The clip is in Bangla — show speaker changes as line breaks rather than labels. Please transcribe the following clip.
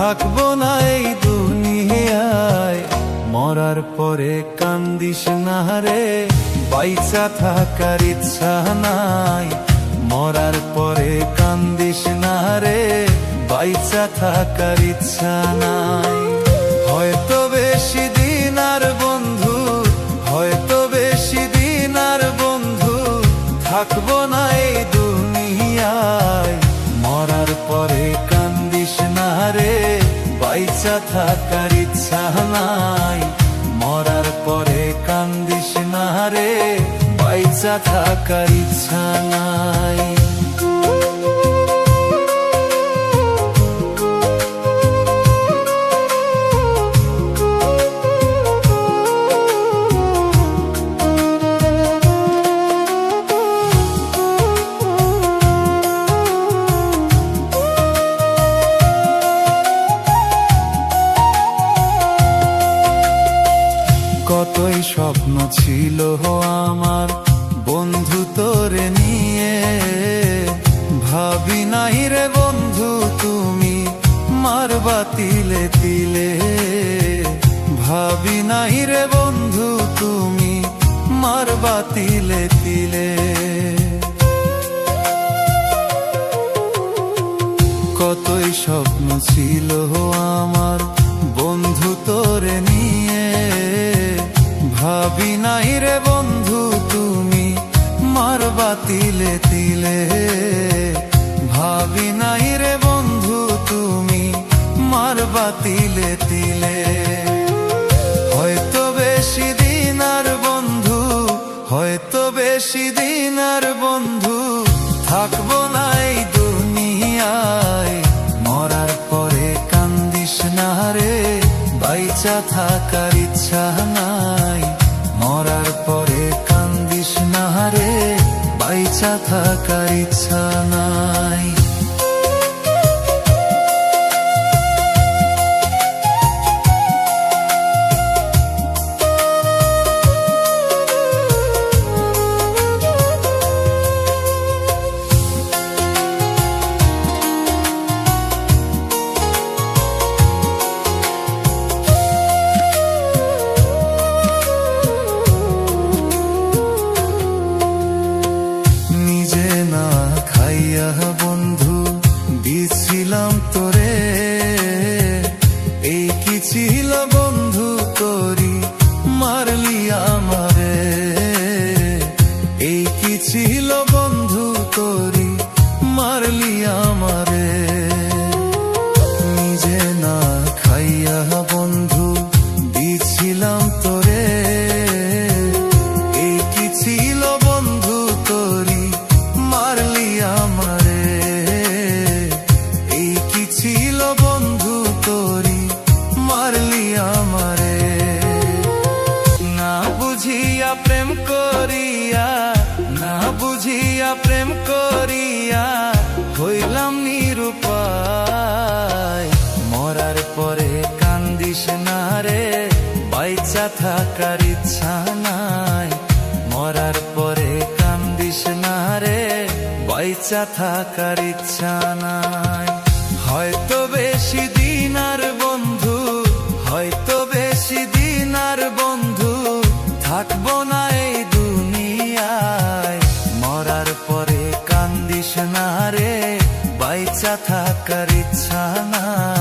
থাকবো না এই দুনিয়ায়। মরার পরে কান্দিস না রে, বাইচা থাকার ইচ্ছা নাই। মরার পরে কান্দিস না রে, বাইচা থাকার ইচ্ছা নাই। হয়তো বেশি দিন আর বন্ধু, হয়তো বেশি দিন আর বন্ধু থাকবো না এই দুনিয়ায়। মরার পরে কান্দিস না রে, বাইচা থাকার ইচ্ছা নাই। মরার পরে কান্দিস না রে, বাইচা থাকার ইচ্ছা নাই। কতই স্বপ্ন ছিল আমার বন্ধু তোরে নিয়ে, ভাবি নাই রে বন্ধু তুমি মারবা তিলে তিলে। ভাবি নাই রে বন্ধু তুমি মারবা তিলে তিলে। কতই স্বপ্ন ছিল আমার বন্ধু তোরে নিয়ে, ভাবি নাই রে বন্ধু তুমি মারবা তিলে তিলে। ভাবি নাই রে বন্ধু তুমি মারবা তিলে তিলে। হয়তো বেশি দিন আর বন্ধু, হয়তো বেশি দিন আর বন্ধু থাকবো না এই দুনিয়ায়। মরার পরে কান্দিস না রে, বাইচা থাকার ইচ্ছা নাই। মরার পরে কান্দিস না রে, বাইচা থাকার ইচ্ছা নাই। বন্ধু দিছিলাম তোরে, এই কি ছিল বন্ধু তোরি মারলি আমারে। এই কি ছিল বন্ধু তোরি মারলি আমারে। নিজে না খাইয়া বন্ধু দিছিলাম তোরে, এই কি ছিল বন্ধু তোরি মারলি আমারে। এই কি ছিল বন্ধু তোরি মারলি আমারে। না বুঝিয়া প্রেম করিয়া, না বুঝিয়া প্রেম করিয়া হইলাম নিরুপায়। মরার পরে কান্দিস না রে, বাইচা থাকার ইচ্ছা নাই। মরার পরে কান্দিস না রে, বাইচা থাকার ইচ্ছা নাই। হয়তো বেশি দিন আর বন্ধু, হয়তো বেশি দিন আর বন্ধু থাকবো না এই দুনিয়ায়। মরার পরে কান্দিস না রে, বাইচা থাকার ইচ্ছা নাই।